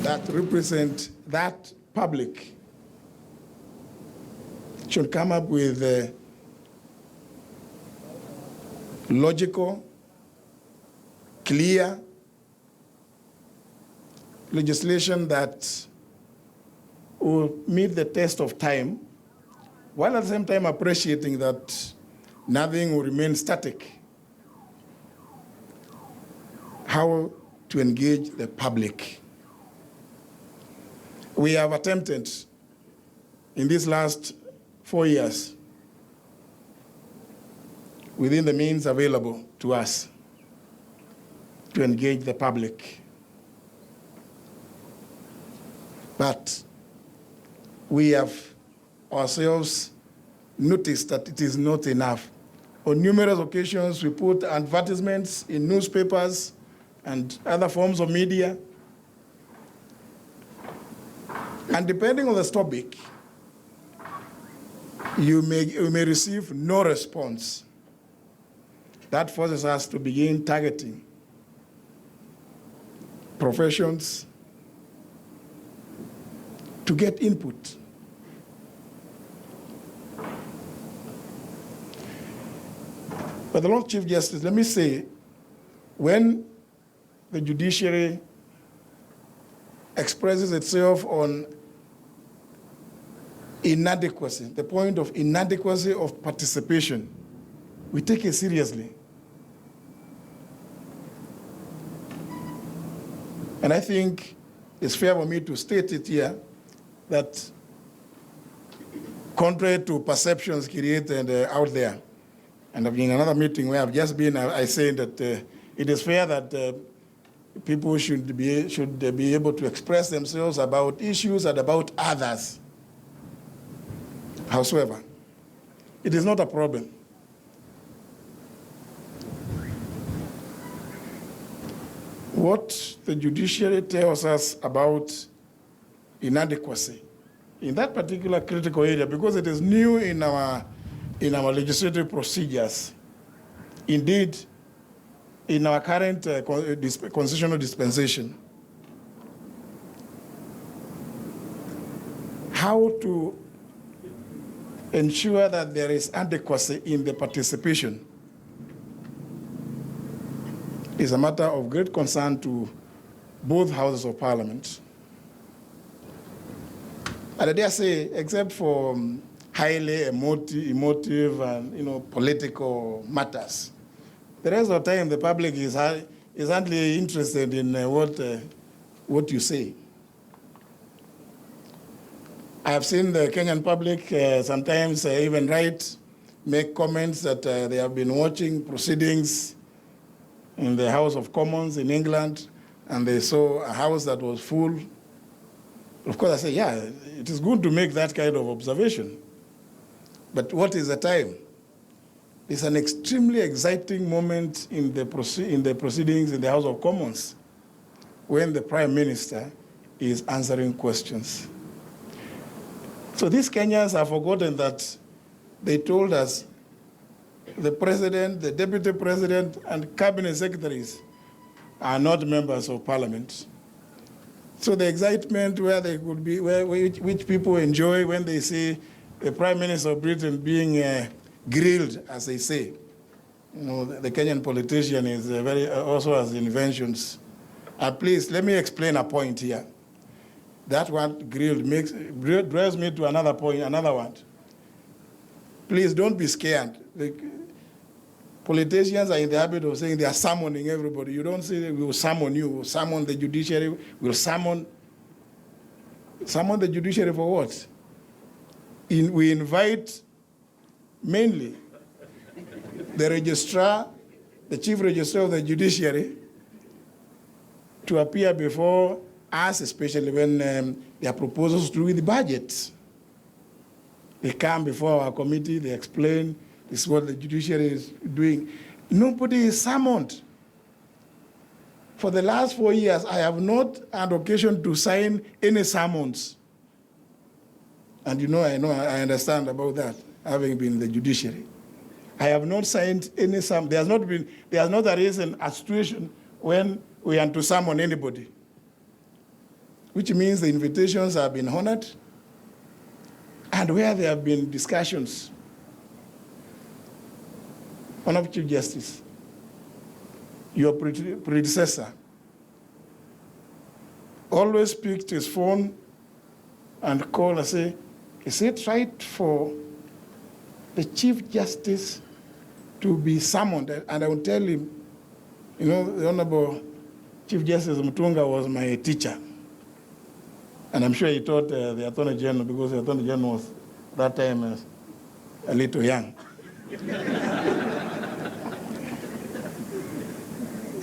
that represent that public should come up with logical, clear legislation that will meet the test of time, while at the same time appreciating that nothing will remain static. How to engage the public. We have attempted in these last 4 years, within the means available to us, to engage the public. But we have ourselves noticed that it is not enough. On numerous occasions, we put advertisements in newspapers and other forms of media. And depending on the topic, you may receive no response. That forces us to begin targeting professions to get input. But the Lord Chief Justice, let me say, when the judiciary expresses itself on inadequacy, the point of inadequacy of participation, we take it seriously. And I think it's fair for me to state it here that contrary to perceptions created out there, and I've been in another meeting where I've just been, I say that it is fair that people should be able to express themselves about issues and about others. However, it is not a problem. What the judiciary tells us about inadequacy in that particular critical area, because it is new in our legislative procedures, indeed, in our current constitutional dispensation, how to ensure that there is adequacy in the participation is a matter of great concern to both houses of parliament. And I dare say, except for highly emotive and political matters, the rest of the time the public is hardly interested in what you say. I have seen the Kenyan public sometimes even make comments that they have been watching proceedings in the House of Commons in England, and they saw a house that was full. Of course, I say, yeah, it is good to make that kind of observation. But what is the time? It's an extremely exciting moment in the proceedings in the House of Commons when the Prime Minister is answering questions. So these Kenyans have forgotten that they told us the president, the deputy president, and cabinet secretaries are not members of parliament. So the excitement where they could be, which people enjoy when they see the Prime Minister of Britain being grilled, as they say. The Kenyan politician is also has inventions. Please, let me explain a point here. That one grilled drives me to another point, another one. Please don't be scared. Politicians are in the habit of saying they are summoning everybody. You don't say we will summon you, we'll summon the judiciary, we'll summon the judiciary for what? We invite mainly the registrar, the chief registrar of the judiciary, to appear before us, especially when there are proposals to do with the budget. They come before our committee, they explain this is what the judiciary is doing. Nobody is summoned. For the last 4 years, I have not had occasion to sign any summons. And I understand about that, having been in the judiciary. I have not signed any summons. There has not arisen a situation when we are to summon anybody. which means the invitations have been honored, and where there have been discussions. Honorable Chief Justice, your predecessor always picked his phone and called and say, is it right for the Chief Justice to be summoned? And I would tell him, you know, the Honorable Chief Justice Mutunga was my teacher. And I'm sure he taught the Attorney General, because the Attorney General was that time a little young.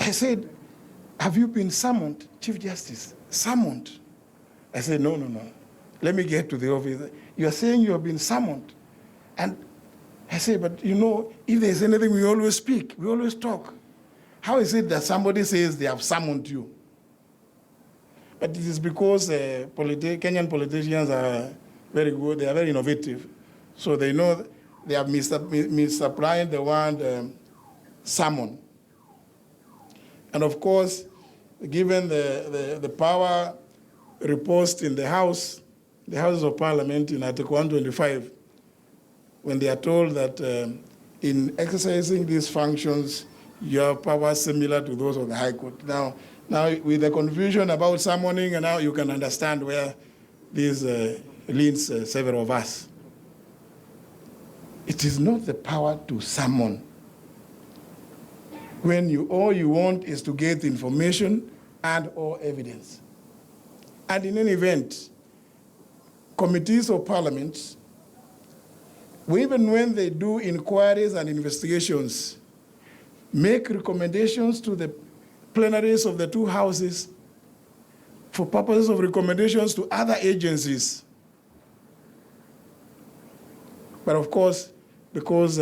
I said, have you been summoned, Chief Justice? Summoned? I said, no. Let me get to the office. You are saying you have been summoned. And I said, but you know, if there's anything, we always speak, we always talk. How is it that somebody says they have summoned you? But it is because Kenyan politicians are very good, they are very innovative. So they know they have misapplied the word summon. And of course, given the power reposed in the Houses of Parliament in Article 125, when they are told that in exercising these functions, you have powers similar to those of the High Court. Now with the confusion about summoning, and now you can understand where this leads several of us. It is not the power to summon. When all you want is to get information and or evidence. And in any event, committees of parliament, even when they do inquiries and investigations, make recommendations to the plenaries of the two houses for purposes of recommendations to other agencies. But of course, because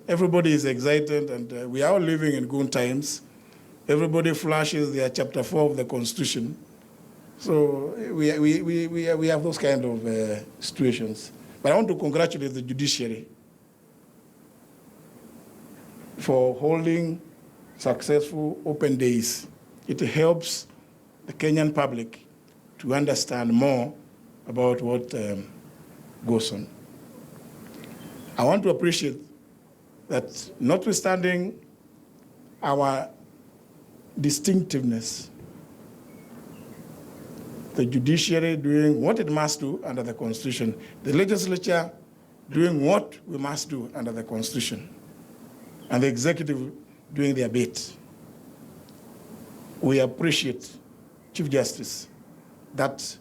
everybody is excited and we are all living in good times, everybody flashes their Chapter 4 of the Constitution. So we have those kind of situations. But I want to congratulate the judiciary for holding successful open days. It helps the Kenyan public to understand more about what goes on. I want to appreciate that, notwithstanding our distinctiveness, the judiciary doing what it must do under the Constitution, the legislature doing what we must do under the Constitution, and the executive doing their bit. We appreciate, Chief Justice, that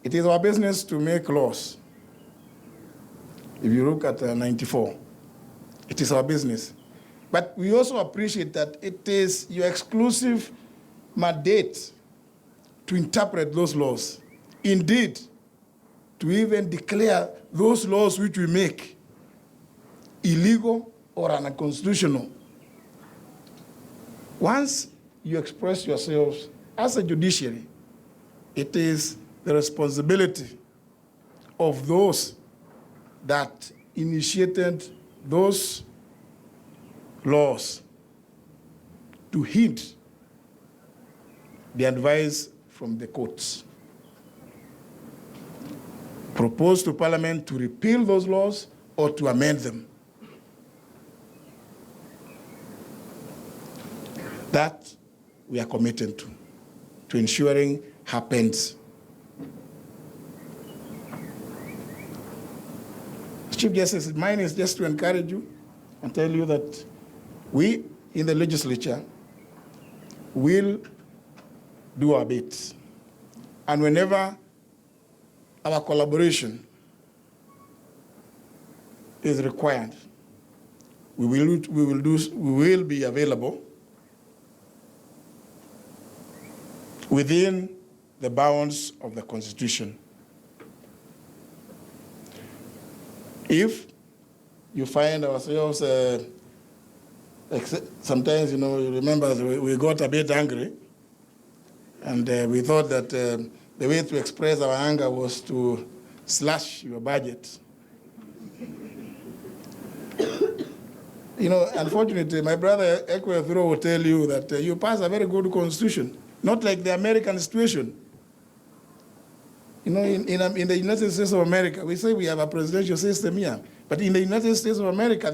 it is our business to make laws. If you look at 94, it is our business. But we also appreciate that it is your exclusive mandate to interpret those laws. Indeed, to even declare those laws which we make illegal or unconstitutional. Once you express yourselves as a judiciary, it is the responsibility of those that initiated those laws to heed the advice from the courts. Propose to Parliament to repeal those laws or to amend them. That we are committed to ensuring happens. Chief Justice, mine is just to encourage you and tell you that we in the legislature will do our bit. And whenever our collaboration is required, we will be available within the bounds of the Constitution. If you find ourselves, sometimes, you know, you remember we got a bit angry, and we thought that the way to express our anger was to slash your budget. You know, unfortunately, my brother Ekwethuro will tell you that you pass a very good constitution, not like the American situation. You know, in the United States of America, we say we have a presidential system here, but in the United States of America,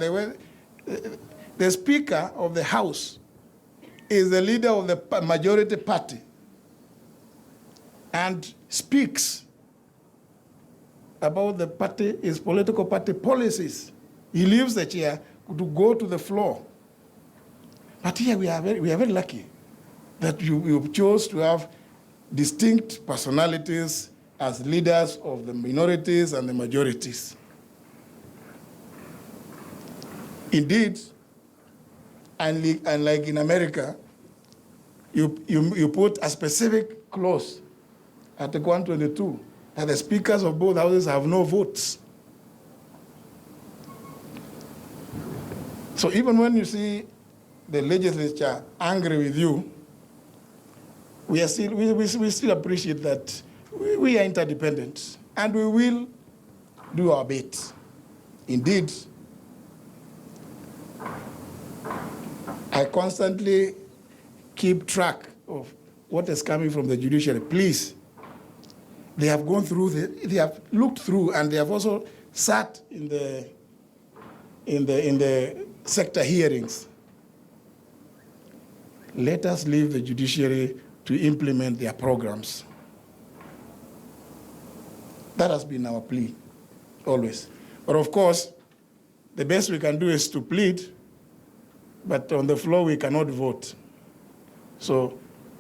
the Speaker of the House is the leader of the majority party and speaks about the party, his political party policies. He leaves the chair to go to the floor. But here we are very lucky that you chose to have distinct personalities as leaders of the minorities and the majorities. Indeed, unlike in America, you put a specific clause at 122 that the speakers of both houses have no votes. So even when you see the legislature angry with you, we still appreciate that we are interdependent, and we will do our bit. Indeed, I constantly keep track of what is coming from the judiciary. Please, they have gone through, they have looked through, and they have also sat in the sector hearings. Let us leave the judiciary to implement their programs. That has been our plea, always. But of course, the best we can do is to plead, but on the floor we cannot vote. So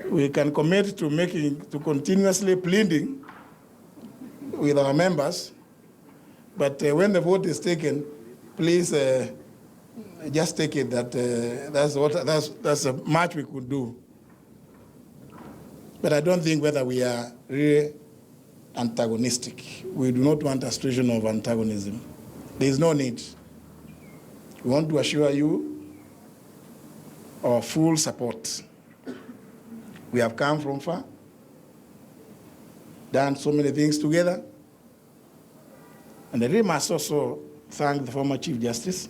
we can commit to continuously pleading with our members, but when the vote is taken, please just take it that that's a much we could do. But I don't think whether we are really antagonistic. We do not want a situation of antagonism. There is no need. We want to assure you our full support. We have come from far, done so many things together, and I really must also thank the former Chief Justice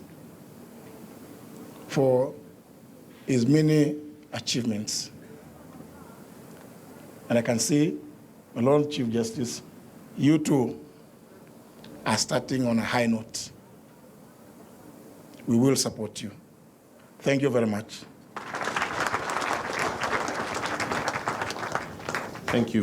for his many achievements. And I can see, my Lord Chief Justice, you too are starting on a high note. We will support you. Thank you very much. Thank you.